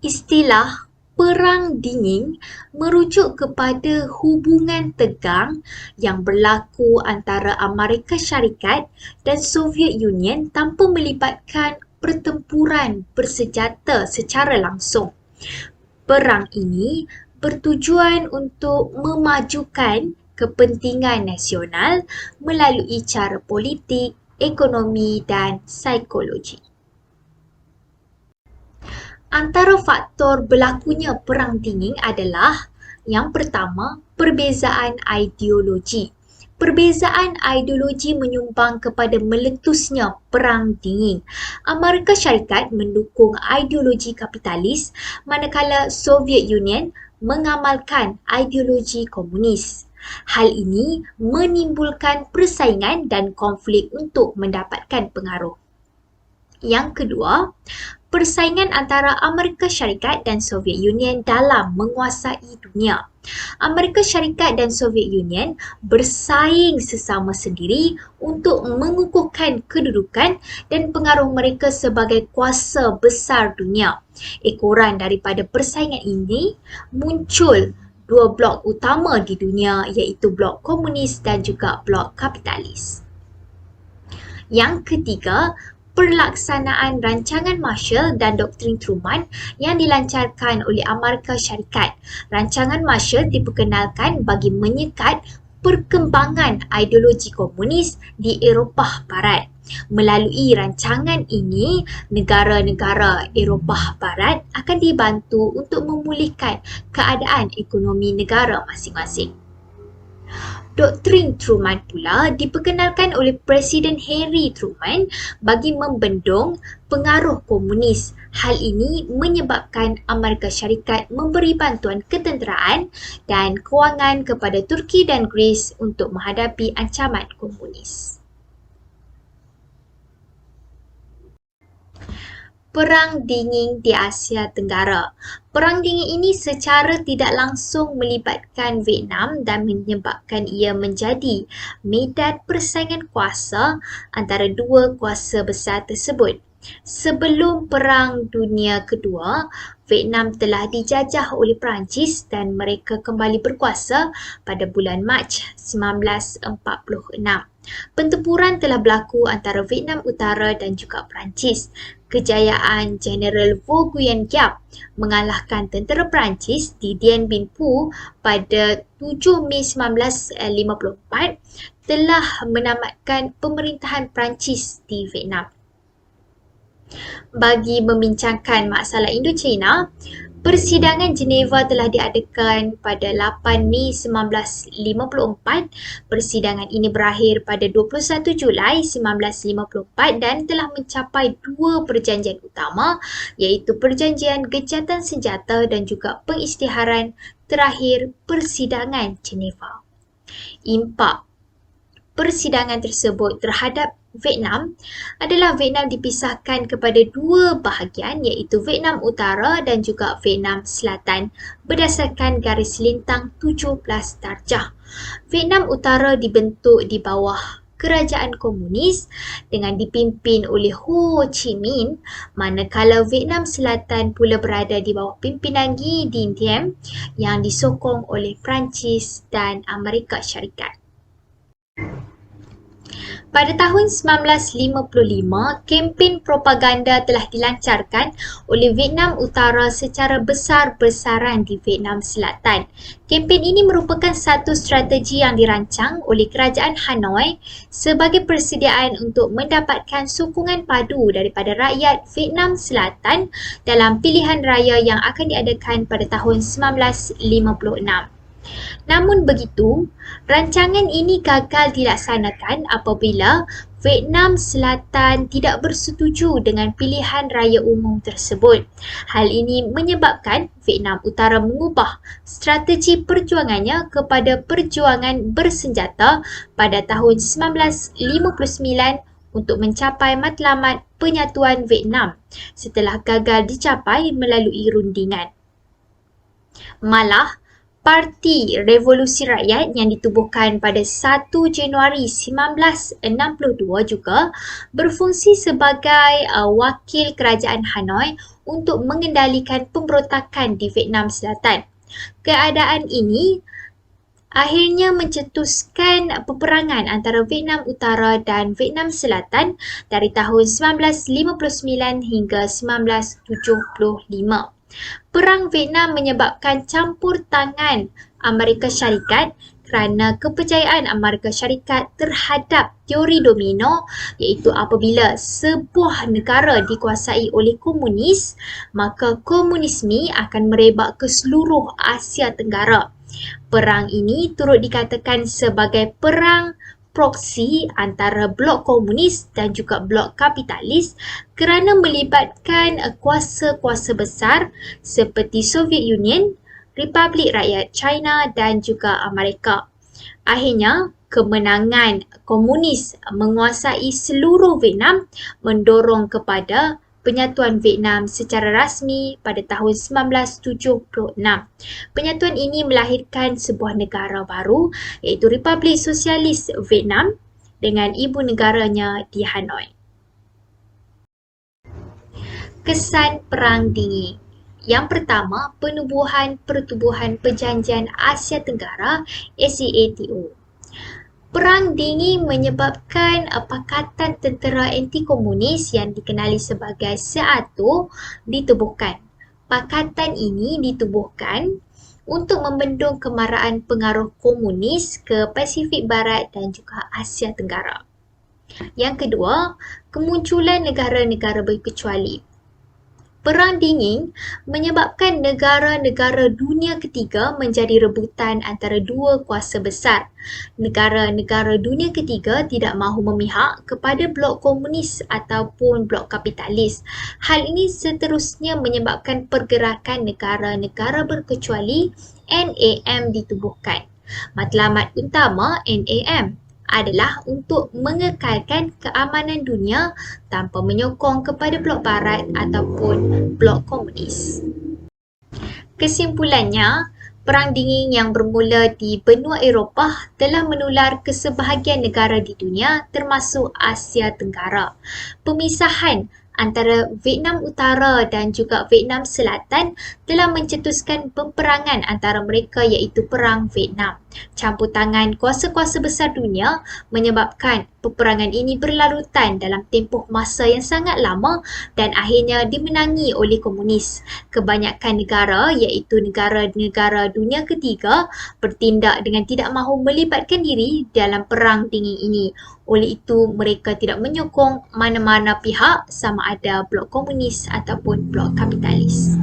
Istilah Perang Dingin merujuk kepada hubungan tegang yang berlaku antara Amerika Syarikat dan Soviet Union tanpa melibatkan pertempuran bersenjata secara langsung. Perang ini bertujuan untuk memajukan kepentingan nasional melalui cara politik, ekonomi dan psikologi. Antara faktor berlakunya Perang Dingin adalah yang pertama, perbezaan ideologi. Perbezaan ideologi menyumbang kepada meletusnya Perang Dingin. Amerika Syarikat mendukung ideologi kapitalis, manakala Soviet Union mengamalkan ideologi komunis. Hal ini menimbulkan persaingan dan konflik untuk mendapatkan pengaruh. Yang kedua, persaingan antara Amerika Syarikat dan Soviet Union dalam menguasai dunia. Amerika Syarikat dan Soviet Union bersaing sesama sendiri untuk mengukuhkan kedudukan dan pengaruh mereka sebagai kuasa besar dunia. Ekoran daripada persaingan ini muncul dua blok utama di dunia, iaitu blok komunis dan juga blok kapitalis. Yang ketiga, pelaksanaan rancangan Marshall dan Doktrin Truman yang dilancarkan oleh Amerika Syarikat. Rancangan Marshall diperkenalkan bagi menyekat perkembangan ideologi komunis di Eropah Barat. Melalui rancangan ini, negara-negara Eropah Barat akan dibantu untuk memulihkan keadaan ekonomi negara masing-masing. Doktrin Truman pula diperkenalkan oleh Presiden Harry Truman bagi membendung pengaruh komunis. Hal ini menyebabkan Amerika Syarikat memberi bantuan ketenteraan dan kewangan kepada Turki dan Greece untuk menghadapi ancaman komunis. Perang Dingin di Asia Tenggara. Perang Dingin ini secara tidak langsung melibatkan Vietnam dan menyebabkan ia menjadi medan persaingan kuasa antara dua kuasa besar tersebut. Sebelum Perang Dunia Kedua, Vietnam telah dijajah oleh Perancis dan mereka kembali berkuasa pada bulan Mac 1946. Pertempuran telah berlaku antara Vietnam Utara dan juga Perancis. Kejayaan Jeneral Vo Nguyen Giap mengalahkan tentera Perancis di Dien Bien Phu pada 7 Mei 1954 telah menamatkan pemerintahan Perancis di Vietnam. Bagi membincangkan masalah Indochina, persidangan Geneva telah diadakan pada 8 Mei 1954. Persidangan ini berakhir pada 21 Julai 1954 dan telah mencapai dua perjanjian utama, iaitu perjanjian gencatan senjata dan juga pengisytiharan terakhir persidangan Geneva. Impak persidangan tersebut terhadap Vietnam adalah Vietnam dipisahkan kepada dua bahagian, iaitu Vietnam Utara dan juga Vietnam Selatan berdasarkan garis lintang 17 darjah. Vietnam Utara dibentuk di bawah kerajaan komunis dengan dipimpin oleh Ho Chi Minh, manakala Vietnam Selatan pula berada di bawah pimpinan Nguyen Dinh Diem yang disokong oleh Perancis dan Amerika Syarikat. Pada tahun 1955, kempen propaganda telah dilancarkan oleh Vietnam Utara secara besar-besaran di Vietnam Selatan. Kempen ini merupakan satu strategi yang dirancang oleh kerajaan Hanoi sebagai persediaan untuk mendapatkan sokongan padu daripada rakyat Vietnam Selatan dalam pilihan raya yang akan diadakan pada tahun 1956. Namun begitu, rancangan ini gagal dilaksanakan apabila Vietnam Selatan tidak bersetuju dengan pilihan raya umum tersebut. Hal ini menyebabkan Vietnam Utara mengubah strategi perjuangannya kepada perjuangan bersenjata pada tahun 1959 untuk mencapai matlamat penyatuan Vietnam setelah gagal dicapai melalui rundingan. Malah, Parti Revolusi Rakyat yang ditubuhkan pada 1 Januari 1962 juga berfungsi sebagai wakil kerajaan Hanoi untuk mengendalikan pemberontakan di Vietnam Selatan. Keadaan ini akhirnya mencetuskan peperangan antara Vietnam Utara dan Vietnam Selatan dari tahun 1959 hingga 1975. Perang Vietnam menyebabkan campur tangan Amerika Syarikat kerana kepercayaan Amerika Syarikat terhadap teori domino, iaitu apabila sebuah negara dikuasai oleh komunis, maka komunisme akan merebak ke seluruh Asia Tenggara. Perang ini turut dikatakan sebagai perang proksi antara blok komunis dan juga blok kapitalis kerana melibatkan kuasa-kuasa besar seperti Soviet Union, Republik Rakyat China dan juga Amerika. Akhirnya, kemenangan komunis menguasai seluruh Vietnam mendorong kepada penyatuan Vietnam secara rasmi pada tahun 1976. Penyatuan ini melahirkan sebuah negara baru iaitu Republik Sosialis Vietnam dengan ibu negaranya di Hanoi. Kesan Perang Dingin. Yang pertama, penubuhan Pertubuhan Perjanjian Asia Tenggara (ASEATO). Perang Dingin menyebabkan Pakatan Tentera Anti-Komunis yang dikenali sebagai SEATO ditubuhkan. Pakatan ini ditubuhkan untuk membendung kemarahan pengaruh komunis ke Pasifik Barat dan juga Asia Tenggara. Yang kedua, kemunculan negara-negara berkecuali. Perang Dingin menyebabkan negara-negara dunia ketiga menjadi rebutan antara dua kuasa besar. Negara-negara dunia ketiga tidak mahu memihak kepada blok komunis ataupun blok kapitalis. Hal ini seterusnya menyebabkan pergerakan negara-negara berkecuali NAM ditubuhkan. Matlamat utama NAM adalah untuk mengekalkan keamanan dunia tanpa menyokong kepada blok barat ataupun blok komunis. Kesimpulannya, Perang Dingin yang bermula di benua Eropah telah menular ke sebahagian negara di dunia termasuk Asia Tenggara. Pemisahan antara Vietnam Utara dan juga Vietnam Selatan telah mencetuskan peperangan antara mereka iaitu Perang Vietnam. Campur tangan kuasa-kuasa besar dunia menyebabkan peperangan ini berlarutan dalam tempoh masa yang sangat lama dan akhirnya dimenangi oleh komunis. Kebanyakan negara iaitu negara-negara dunia ketiga bertindak dengan tidak mahu melibatkan diri dalam Perang Dingin ini. Oleh itu, mereka tidak menyokong mana-mana pihak sama ada blok komunis ataupun blok kapitalis.